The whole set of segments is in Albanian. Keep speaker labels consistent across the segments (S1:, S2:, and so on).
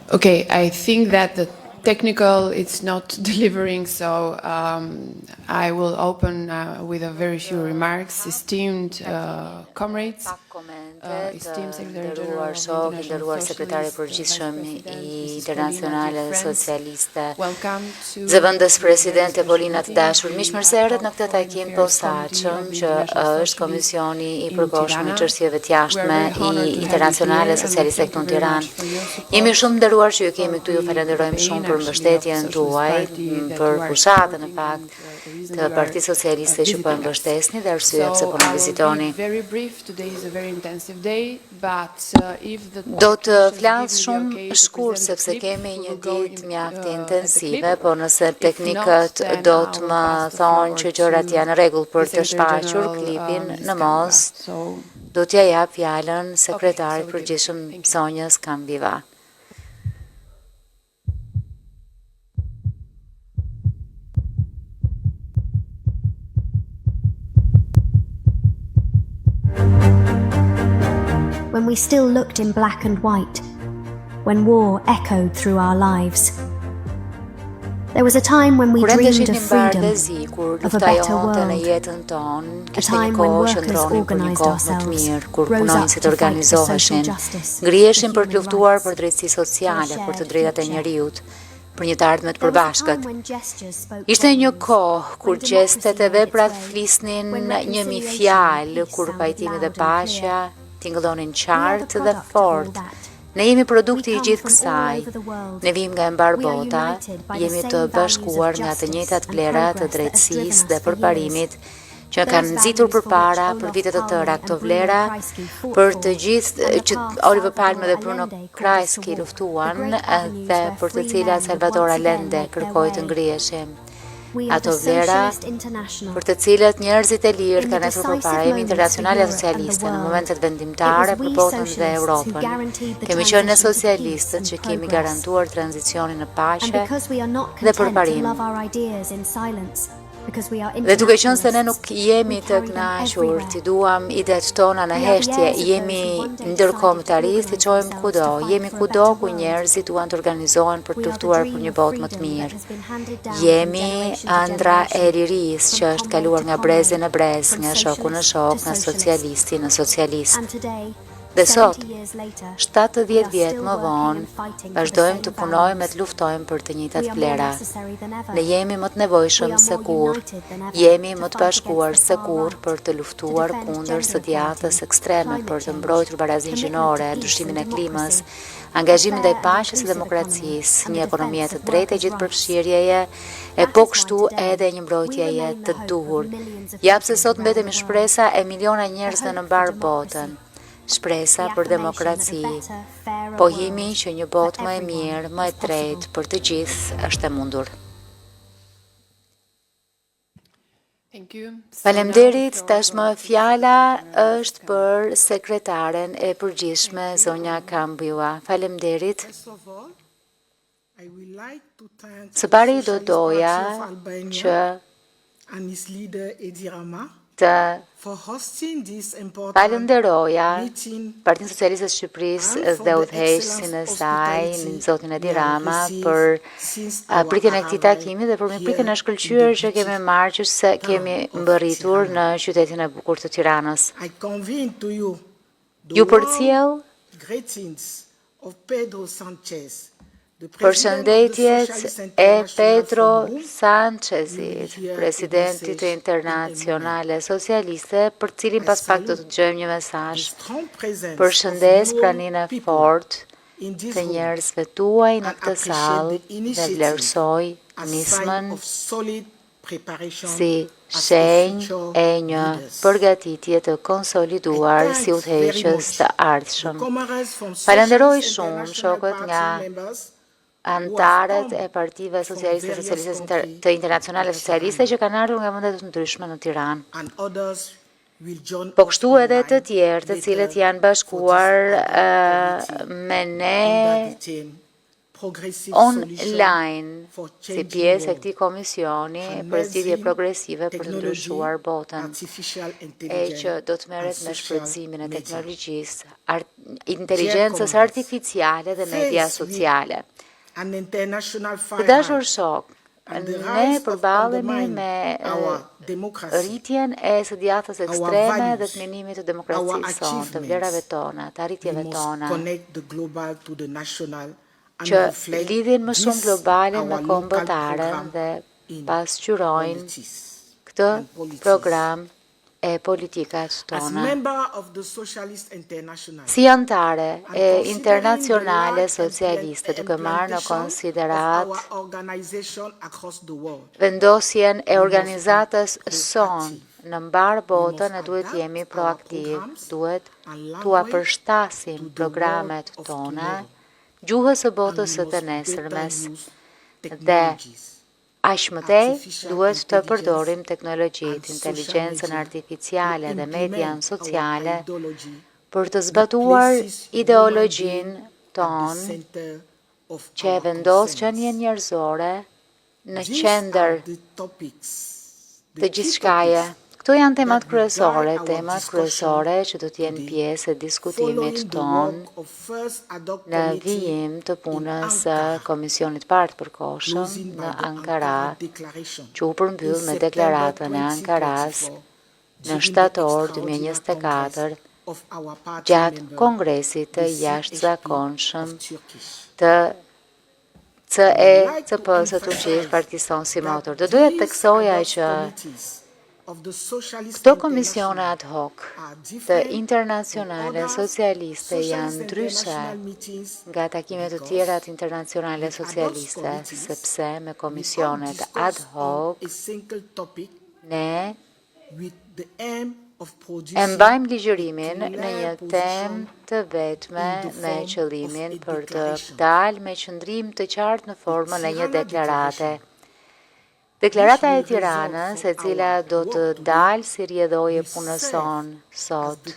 S1: Okay, I think that the technical it's not delivering, so I will open with a very few remarks. Esteemed comrades, esteemed Secretary General of the International Socialist
S2: Internazionale Socialiste, zëvendës presidente Polina të dashur, miqëmërsherët në këtë takim posaçëm që është Komisioni i përkohshëm i çështjeve të jashtme i Internacionale Socialiste këtu në Tiranë. Jemi shumë nderuar që ju kemi këtu, ju falenderojmë shumë për mbështetjen tuaj, për fushatën në fakt të Partisë Socialiste që po e mbështesni dhe arsyeja pse po na vizitoni. Do të flas shumë shkurt sepse kemi një ditë mjaft intensive, po nëse teknikët do të më thonë që gjërat janë në rregull për të shfaqur klipin në mos, do t'ja jap fjalën sekretarit përgjithshëm Sonjës Kambiva.
S3: When we still looked in black and white, when war echoed through our lives. There was a time when we dreamed of freedom, of a better world, a time when workers organized ourselves, rose up to fight for social justice.
S2: Ngriheshin për të luftuar për drejtësi sociale, për të drejtat e njerëzit, për një të ardhme të përbashkët. Ishte një kohë kur gjestet e veprat flisnin njëmi fjalë, kur pajtimi dhe paqja tingëllonin qartë dhe fort. Ne jemi produkti i gjithë kësaj. Ne vim nga e mbar bota, jemi të bashkuar nga të njëjtat vlera të drejtësisë dhe përparimit që kanë nxitur përpara për vite të tëra këto vlera, për të gjithë që Oliver Palme dhe Bruno Kreisky luftuan dhe për të cilat Salvador Allende kërkoi të ngriheshim. Ato vlera për të cilët njerëzit e lirë kanë ecur përpara. Jemi Internacionale Socialiste në momentet vendimtare për botën dhe Europën. Kemi qenë ne socialistët që kemi garantuar tranzicionin në paqe dhe përparim. Dhe duke qenë se ne nuk jemi të kënaqur, ti duam idetë tona në heshtje, jemi ndërkombëtaristë, i çojmë kudo, jemi kudo ku njerëzit duan të organizohen për të luftuar për një botë më të mirë. Jemi ëndra e lirisë që është kaluar nga brezi në brez, nga shoku në shok, nga socialisti në socialist. Dhe sot, 70 vjet më vonë, vazhdojmë të punojmë e të luftojmë për të njëjtat vlera. Ne jemi më të nevojshëm se kur, jemi më të bashkuar se kur për të luftuar kundër së djathtës ekstreme, për të mbrojtur barazinë gjinore, ndryshimin e klimës, angazhimin ndaj paqes dhe demokracisë, një ekonomi të drejtë e gjithëpërfshirjeje, e po kështu edhe një mbrojtjeje të duhur. Ja pse sot mbetemi shpresa e miliona njerëzve në mbar botën. Shpresa për demokraci, pohimi që një botë më e mirë, më e drejtë për të gjithë është e mundur. Faleminderit, tashmë fjala është për sekretaren e përgjithshme Zonja Kambiva. Faleminderit. Së pari do doja që të falenderoja Partinë Socialiste të Shqipërisë dhe udhëheqësin e saj, zotin Edi Rama, për pritjen e këtij takimi dhe për mirëpritjen e shkëlqyer që kemi marrë që se kemi mbërritur në qytetin e bukur të Tiranës. Ju përcjell përshëndetjet e Pedro Sanchezit, presidentit e Internacionale Socialiste, për cilin pas pak do të dëgjojmë një mesazh. Përshëndes praninë e fortë të njerëzve tuaj në këtë sallë dhe vlerësoj nismën si shenjë e një përgatitje të konsoliduar si udhëheqës të ardhshëm. Falenderoj shumë shokët nga antarët e partive socialiste të Internacionale Socialiste që kanë ardhur nga vende të ndryshme në Tiranë. Po kështu edhe të tjerë të cilët janë bashkuar me ne online si pjesë e këtij komisioni për zgjidhje progresive për të ndryshuar botën, e që do të merret me shfrytëzimin e teknologjisë, inteligjencës artificiale dhe media sociale. Të dashur shok, ne përballemi me rritjen e së djathtas ekstreme dhe të minimit të demokracisë sonë, të vlerave tona, të arritjeve tona, që lidhin më shumë globale me kombëtaren dhe pasqyrojnë këtë program e politikat tona. Si antare e Internacionale Socialiste, duke marrë në konsiderat vendosjen e organizatës sonë në mbar botën, e duhet jemi proaktiv, duhet tua përshtasim programet tona gjuhës së botës së të nesërmes dhe aq më tej duhet të përdorim teknologjitë, inteligjencën artificiale dhe median sociale për të zbatuar ideologjinë tonë që e vendos qenien njerëzore në qendër të gjithçkaje. Këto janë temat kryesore që do të jenë pjesë e diskutimit tonë në vijim të punës së Komisionit parë të përkohshëm në Ankara, që u përmbyll me deklaratën e Ankaras në shtator 2024 gjatë kongresit të jashtëzakonshëm të CECP-së Turqisë Partisë si Motor. Do doja të theksoja që këto komisione ad hoc të internacionale socialiste janë ndryshe nga takimet të tjera të internacionale socialiste, sepse me komisionet ad hoc ne e mbajmë ligjërimin në një temë të vetme me qëllimin për të dalë me qëndrim të qartë në formën e një deklarate. Deklarata e Tiranës, e cila do të dalë si rrjedhoje punës sonë sot,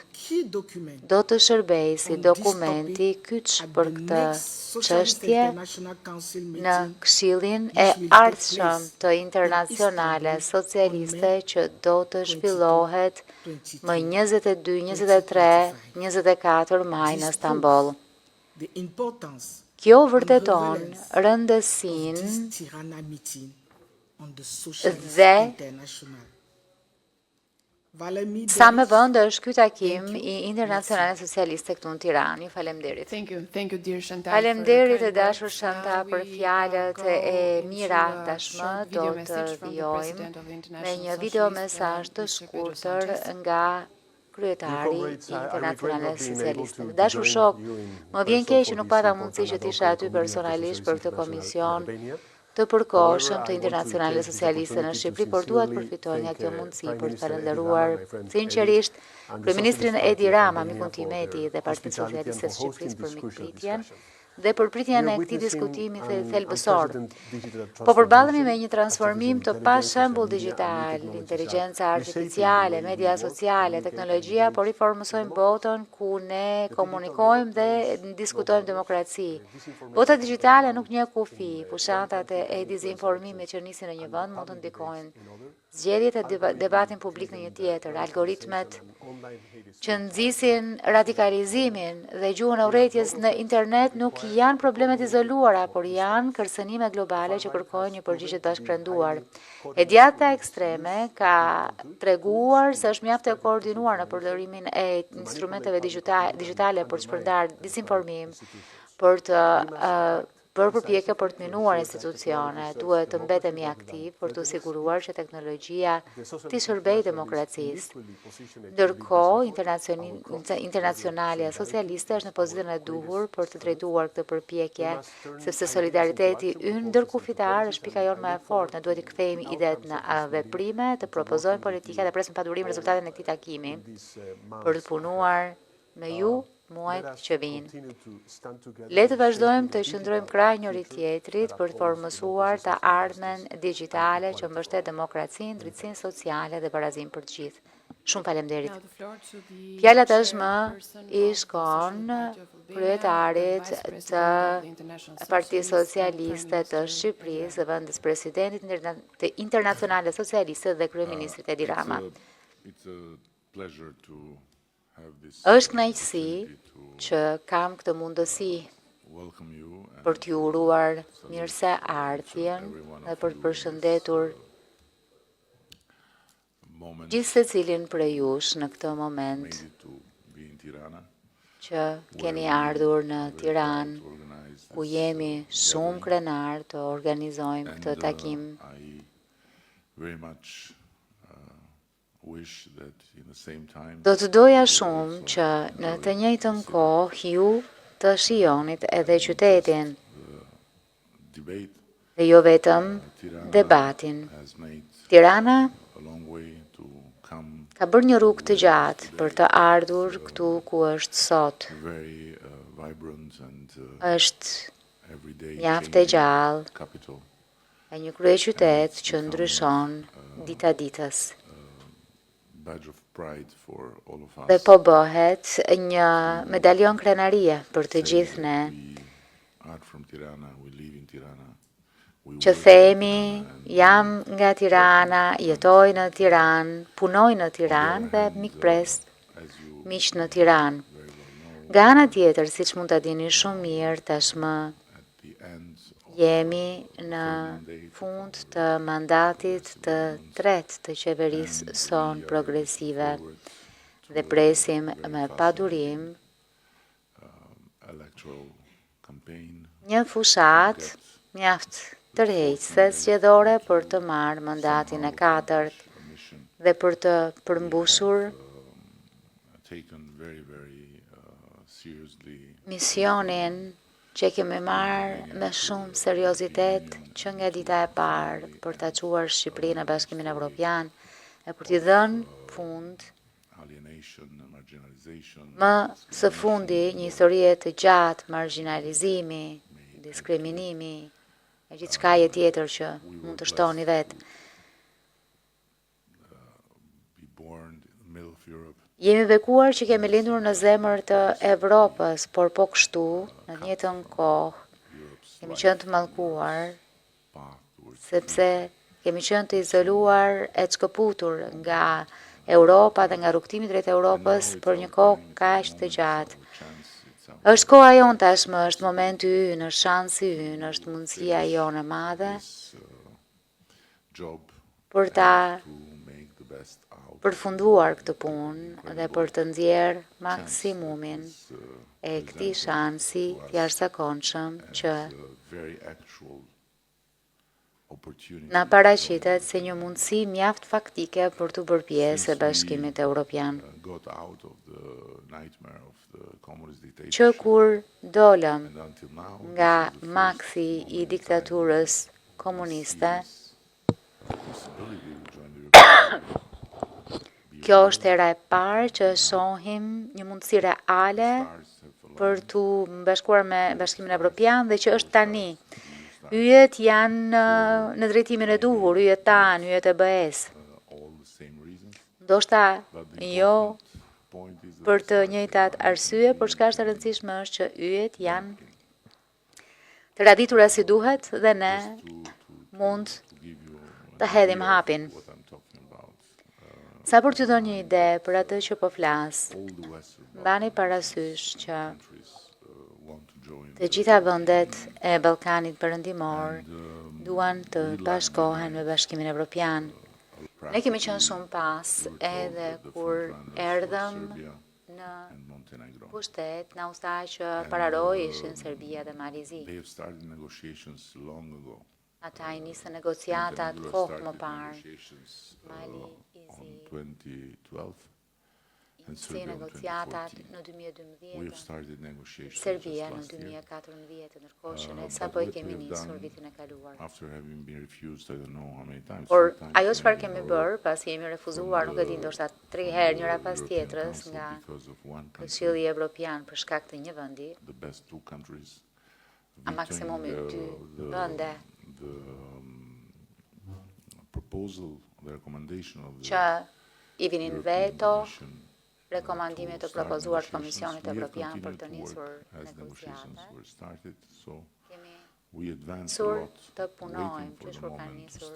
S2: do të shërbejë si dokumenti kyç për këtë çështje në Këshillin e ardhshëm të Internacionale Socialiste që do të zhvillohet më 22, 23, 24 maj në Stamboll. Kjo vërteton rëndësinë dhe sa më vënd është ky takim i Internacionale Socialiste këtu në Tiranë. Faleminderit.
S1: Thank you, dear Chantal.
S2: Faleminderit e dashur Chantal për fjalët e mira. Tashmë do të vijojmë me një video mesazh të shkurtër nga kryetari i Internacionale Socialiste. Dashur shok, më vjen keq që nuk pata mundësi që të isha aty personalisht për këtë komision të përkohshëm të Internacionale Socialiste në Shqipëri, por dua të përfitoj nga kjo mundësi për të falendëruar sinqerisht Kryeministrin Edi Rama, mikun tim Edi dhe Partinë Socialiste të Shqipërisë për mikpritjen dhe për pritjen e këtij diskutimi thelbësor. Po përballemi me një transformim të pashembull digjital, inteligjenca artificiale, media sociale, teknologjia, po riformësojmë botën ku ne komunikojmë dhe diskutojmë demokraci. Bota digjitale nuk njeh kufi, fushatat e dezinformimit që nisin në një vend mund të ndikojnë zgjedhjet e debatin publik në një tjetër, algoritmet që nxisin radikalizimin dhe gjuhën e urrëties në internet nuk janë problemet izoluara, por janë kërcënime globale që kërkojnë një përgjigje të bashkërenduar. E djatha ekstreme ka treguar se është mjaft e koordinuar në përdorimin e instrumenteve digjitale për të shpërndarë disinformim, për të bërë përpjekje për të minuar institucione. Duhet të mbetemi aktiv për të siguruar që teknologjia të shërbejë demokracisë. Ndërkohë, Internacionale Socialiste është në pozitën e duhur për të drejtuar këtë përpjekje, sepse solidariteti ynë ndërkufitar është pika jonë më e fortë. Ne duhet të kthejmë idetë në veprime, të propozojmë politika dhe presim pa durim rezultatet në këtij takimi për të punuar me ju muajt që vinë. Le të vazhdojmë të qëndrojmë krah njëri tjetrit për të formësuar të ardhmen digjitale që mbështet demokracinë, drejtësinë sociale dhe barazinë për të gjithë. Shumë faleminderit. Fjala tashmë I shkon kryetarit të Partisë Socialiste të Shqipërisë, vendës presidentit të Internacionale Socialiste dhe kryeministrit Edi Rama. Është kënaqësi që kam këtë mundësi për t'ju uruar mirëseardhjen dhe për të përshëndetur gjithë secilin prej jush në këtë moment që keni ardhur në Tiranë, ku jemi shumë krenar të organizojmë këtë takim. Do të doja shumë që në të njëjtën kohë ju të shijonit edhe qytetin dhe jo vetëm debatin. Tirana ka bërë një rrugë të gjatë për të ardhur këtu ku është sot. Është mjaft e gjallë e një kryeqytet që ndryshon dita ditës. Dhe po bëhet një medalion krenarie për të gjithë ne, që themi jam nga Tirana, jetoj në Tiranë, punoj në Tiranë dhe mikpres miq në Tiranë. Nga ana tjetër, siç mund ta dini shumë mirë, tashmë jemi në fund të mandatit të tretë të qeverisë son progresive dhe presim me padurim një fushat mjaft tërheqëse zgjedhore për të marrë mandatin e katërt dhe për të përmbushur misionin që kemi marrë me shumë seriozitet që nga dita e parë për të quar Shqipërinë në Bashkimin Evropian e për t'i dhënë fund më së fundi një historie të gjatë marginalizimi, diskriminimi e gjithë shkaje tjetër që mund të shtoni vetë. Jemi bekuar që kemi lindur në zemër të Evropës, por po kështu, në të njëjtën kohë, kemi qenë të mallkuar, sepse kemi qenë të izoluar e çkëputur nga Europa dhe nga rrugtimi drejt Europës për një kohë kaq të gjatë. Është koha jonë tashmë, është momenti ynë, është shansi ynë, është mundësia jonë e madhe për ta përfunduar këtë punë dhe për të nxjerrë maksimumin e këtij shansi të jashtëzakonshëm që na paraqitet si një mundësi mjaft faktike për të bërë pjesë e Bashkimit Evropian. Që kur dolëm nga maksi I diktaturës komuniste, kjo është era e parë që shohim një mundësi reale për të bashkuar me Bashkimin Evropian dhe që është tani. Yjet janë në drejtimin e duhur, yjet tanë, yjet e BE-s. Ndoshta jo për të njëjtat arsye, por çka është e rëndësishme është që yjet janë të raditura si duhet dhe ne mund të hedhim hapin. Sa për t'ju dhënë një ide për atë që po flas, mbani parasysh që të gjitha vendet e Ballkanit Perëndimor duan të bashkohen me Bashkimin Evropian. Ne kemi qenë shumë pas edhe kur erdhëm në pushtet, na ustaj që pararoj ishin Serbia dhe Malizi. Ata I nisën negociatat kohë më parë. Mali si negociatat në 2012, Serbia në 2014, ndërkohë që ne sapo I kemi nisur vitin e kaluar. Por ajo çfarë kemi bërë, pasi jemi refuzuar, nuk e di, ndoshta 3 herë njëra pas tjetrës nga Këshilli Evropian për shkak të një vendi, a maksimumi 2 vende, që i vinin veto rekomandimet të propozuar të Komisionit Evropian për të nisur negociatat. Kemi nisur të punojmë që shkur kanë nisur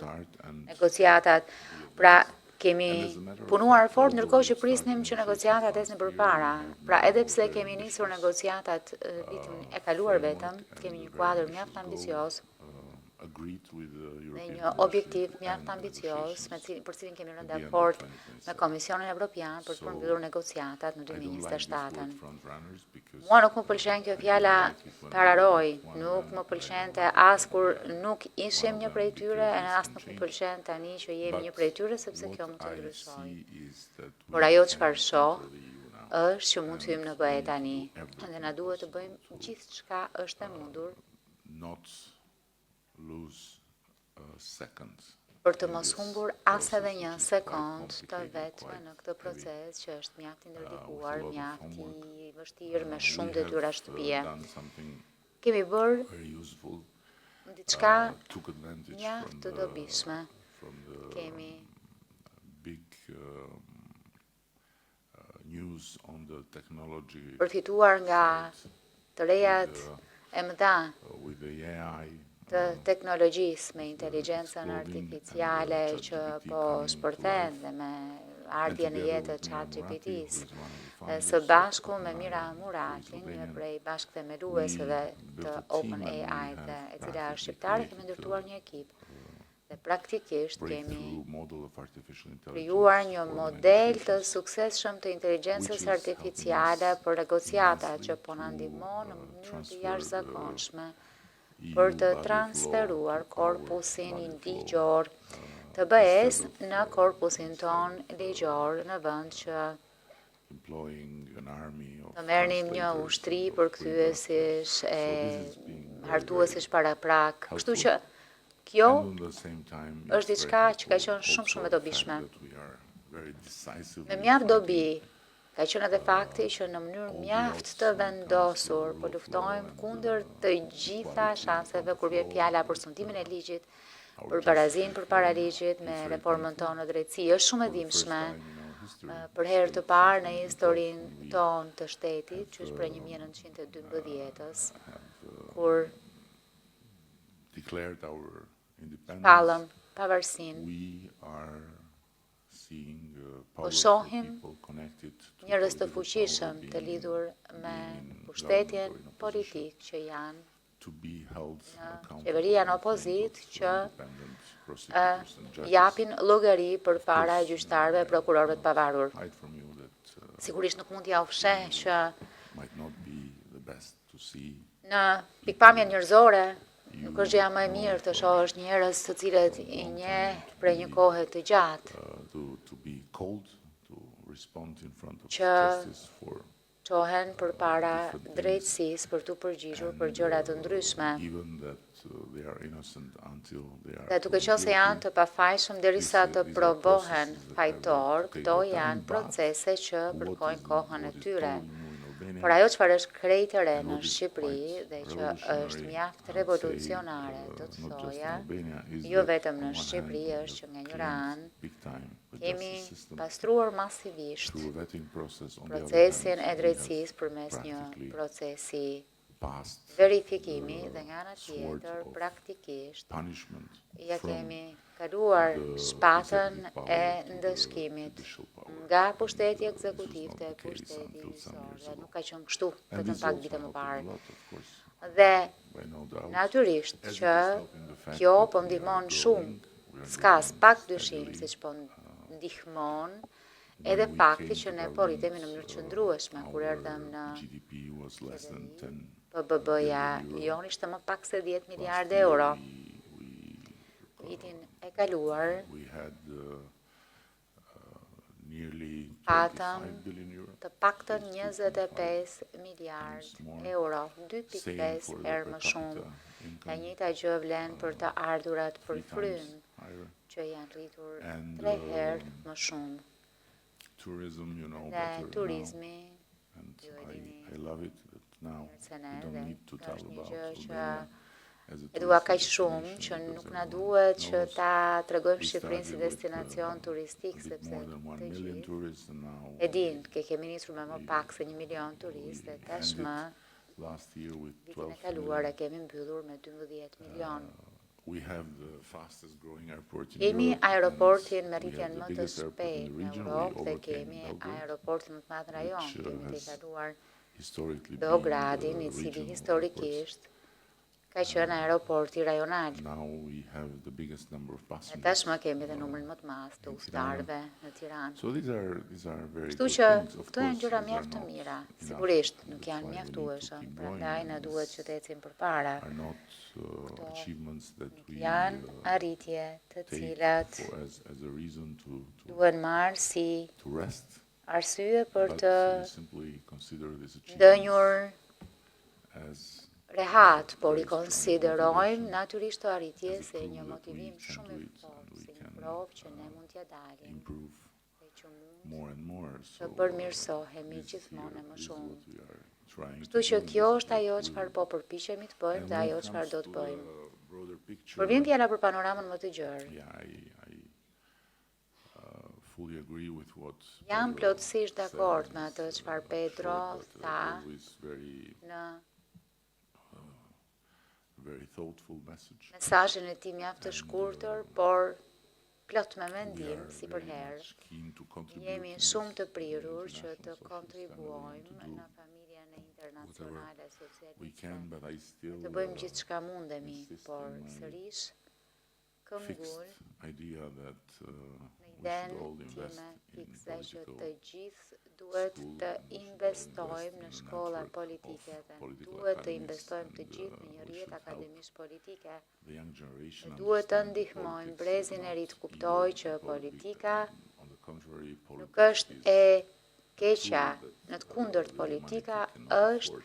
S2: negociatat. Pra, kemi punuar fort ndërkohë që prisnim që negociatat ecnin përpara. Pra, edhe pse kemi nisur negociatat vitin e kaluar vetëm, kemi një kuadër mjaft ambicioz dhe një objektiv mjaft ambicioz për cilin kemi rënë dakord me Komisionin Evropian për të përmbyllur negociatat në 2027. Mua nuk më pëlqen kjo fjala pararoj, nuk më pëlqente as kur nuk ishim një prej tyre, e as nuk më pëlqen tani që jemi një prej tyre, sepse kjo mund të ndryshojë. Por ajo çfarë shoh është që mund të hyjmë në BE tani, dhe na duhet të bëjmë gjithçka është e mundur për të mos humbur as edhe një sekond të vetme në këtë proces që është mjaft i ndërlikuar, mjaft i vështirë me shumë detyra shtëpie. Kemi bërë diçka mjaft të dobishme. Kemi përfituar nga të rejat e mëdha të teknologjisë me inteligjencën artificiale që po shpërthen dhe me ardhjen e jetë të ChatGPT-s. Së bashku me Mira Muratin, një prej bashkëthemeluesve të OpenAI, e cila është shqiptare, kemi ndërtuar një ekip. Dhe praktikisht kemi krijuar një model të suksesshëm të inteligjencës artificiale për negociata që po na ndihmon në mënyrë të jashtëzakonshme për të transferuar korpusin ligjor të BE-s në korpusin ton ligjor në vend që të merrnim një ushtri përkthyesish e hartuesish paraprak. Kështu që kjo është diçka që ka qenë shumë e dobishme. Me mjaft dobi ka qenë edhe fakti që në mënyrë mjaft të vendosur po luftojmë kundër të gjitha shanseve kur vjen fjala për sundimin e ligjit, për barazinë përpara ligjit, me reformën tonë në drejtësi. Është shumë e dimshme për herë të parë në historinë tonë të shtetit, që është prej 1912-s, kur pallëm pavarësinë. Po shohim njerëz të fuqishëm të lidhur me pushtetjen politik që janë në qeveria në opozit që japin llogari përpara gjyqtarëve e prokurorëve të pavarur. Sigurisht nuk mund t'ja u fsheh që në pikpamjen njerëzore nuk është gjëja më e mirë të shohësh njerëz të cilët i njeh prej një kohe të gjatë që qohen përpara drejtësisë për t'u përgjigjur për gjëra të ndryshme. Dhe duke qenë se janë të pafajshëm derisa të provohen fajtor, këto janë procese që kërkojnë kohën e tyre. Por ajo çfarë është krejt e re në Shqipëri dhe që është mjaft revolucionare, do të thoja, jo vetëm në Shqipëri, është që nga njëra anë kemi pastruar masivisht procesin e drejtësisë përmes një procesi verifikimi dhe nga ana tjetër praktikisht ja kemi kaluar shpatën e ndëshkimit nga pushteti ekzekutiv te pushteti gjyqësor, dhe nuk ka qenë kështu vetëm pak vite më parë. Dhe natyrisht që kjo po ndihmon shumë, s'ka pak dyshim se që po ndihmon edhe fakti që ne po rritemi në mënyrë qëndrueshme kur erdhëm në PBB-ja, jon ishte më pak se 10 miliardë euro. Vitin e kaluar patëm të paktën 25 miliardë euro, 2.5 herë më shumë. E njëjta gjë vlen për të ardhurat për frym, që janë rritur 3 herë më shumë. Dhe turizmi, ju e dini, se ne, dhe është një gjë që E dua kaq shumë që nuk na duhet që ta tregojmë Shqipërinë si destinacion turistik, sepse të gjithë e din që kemi nisur me më pak se 1 milion turistë, e tashmë vitin e kaluar e kemi mbyllur me 12 milion. Kemi aeroportin me rritjen më të shpejtë në Europë dhe kemi aeroportin më të madh në rajon, kemi tejkaluar Beogradin, i cili historikisht ka qenë aeroporti rajonal. E tashmë kemi dhe numrin më të madh të udhëtarëve në Tiranë. Kështu që këto janë gjëra mjaft të mira. Sigurisht nuk janë mjaftueshëm, prandaj na duhet që të ecim përpara. Këto nuk janë arritje të cilat duhen marrë si arsye për të ndënjur rehat, por i konsiderojmë natyrisht të arritje se një motivim shumë i fortë, si një provë që ne mund t'ja dalim dhe që mund të përmirësohemi gjithmonë më shumë. Kështu që kjo është ajo çfarë po përpiqemi të bëjmë dhe ajo çfarë do të bëjmë. Por vjen fjala për panoramën më të gjerë. Jam plotësisht dakord me atë çfarë Pedro tha në mesazhin e tij mjaft të shkurtër, por plot me mendim si për herë. Jemi shumë të prirur që të kontribuojmë në familjen e internacionale socialiste. Të bëjmë gjithçka mundemi, por sërish këmbgul në idenë time fikse që të gjithë duhet të investojmë në shkolla politike dhe duhet të investojmë të gjithë në një rrjet akademisht politike. Duhet të ndihmojmë brezin e ri të kuptojë që politika nuk është e keqja, në të kundërt politika është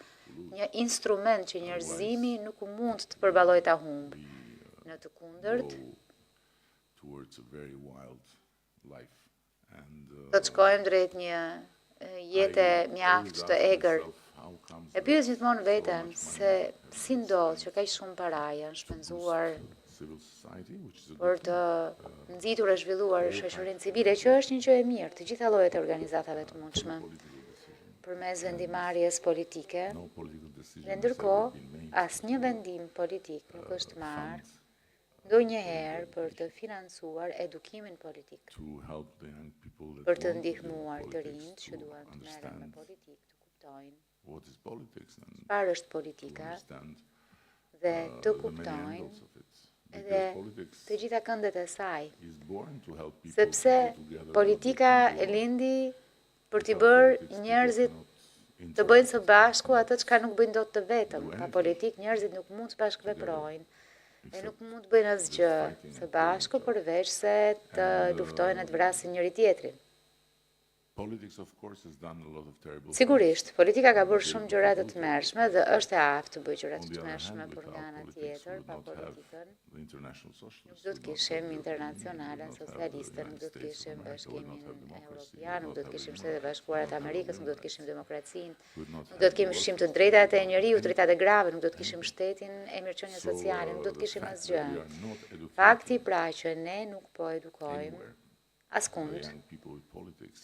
S2: një instrument që njerëzimi nuk mund të përballojë ta humbë. Në të kundërt, do të shkojmë drejt një jete mjaft të egër. E pyes gjithmonë veten se si ndodh që kaq shumë para janë shpenzuar për të nxitur e zhvilluar shoqërinë civile, që është një gjë e mirë, të gjitha llojet e organizatave të mundshme, përmes vendimarrjes politike, dhe ndërkohë asnjë vendim politik nuk është marrë ndonjëherë për të financuar edukimin politik, për të ndihmuar të rinjt që duan të merren me politikë të kuptojnë çfarë është politika dhe të kuptojnë edhe të gjitha këndet e saj, sepse politika e lindi për t'i bërë njerëzit të bëjnë së bashku atë çka nuk bëjnë dot të vetëm. Pa politikë njerëzit nuk mund të bashkëveprojnë e nuk mund të bëjnë asgjë së bashku përveç se të luftojnë e të vrasin njëri tjetrin. Sigurisht, politika ka bërë shumë gjëra të tmerrshme dhe është e aftë të bëjë gjëra të tmerrshme, por nga ana tjetër, pa politikën, nuk do të kishim internacionalen socialiste, nuk do të kishim bashkimin evropian, nuk do të kishim Shtetet e Bashkuara të Amerikës, nuk do të kishim demokracinë, nuk do të kishim të drejtat e njeriut, të drejtat e grave, nuk do të kishim shtetin e mirëqenie sociale, nuk do të kishim asgjë. Fakti pra që ne nuk po edukojmë askund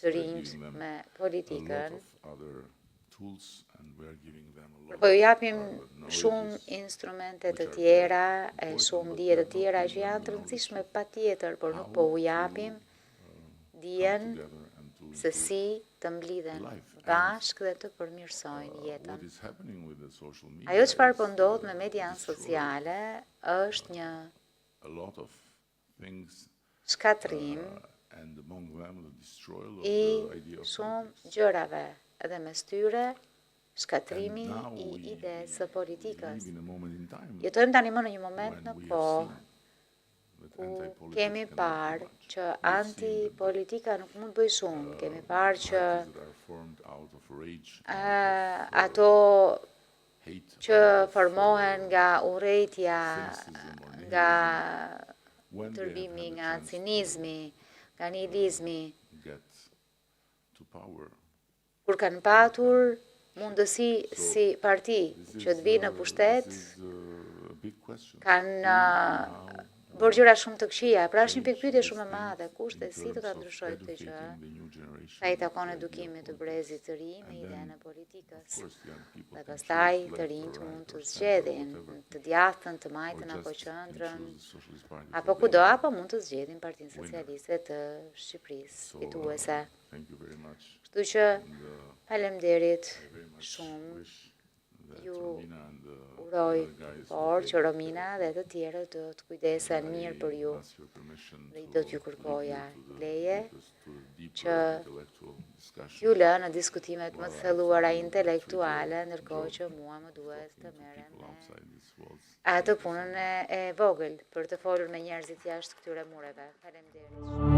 S2: të rinjt me politikën, po ju japim shumë instrumente të tjera, e shumë dije të tjera që janë të rëndësishme patjetër, por nuk po u japim dijen se si të mblidhen bashkë dhe të përmirësojnë jetën. Ajo çfarë po ndodh me median sociale është një shkatrim i shumë gjërave, edhe mes tyre shkatrimi i idesë së politikës. Jetojmë tani më në një moment në kohë ku kemi parë që antipolitika nuk mund bëj shumë. Kemi parë që ato që formohen nga urrejtja, nga tërbimi, nga cinizmi, nga nihilizmi, kur kanë patur mundësi si parti që të vinë në pushtet, kanë bërë gjëra shumë të këqija, pra është një pikpyetje shumë e madhe, kush dhe si do ta ndryshojë këtë gjë, sa i takon edukimit të brezit të ri me idenë e politikës. Dhe pastaj të rinjt mund të zgjedhin të djathtën, të majtën apo qendrën, apo kudo, apo mund të zgjedhin Partinë Socialiste të Shqipërisë, fituese. Kështu që faleminderit shumë. Ju uroj por që Romina dhe të tjerët do të kujdesen mirë për ju dhe do t'ju kërkoja leje që ju lë në diskutimet më të thelluara intelektuale, ndërkohë që mua më duhet të merrem me atë punën e vogël për të folur me njerëzit jashtë këtyre mureve. Faleminderit.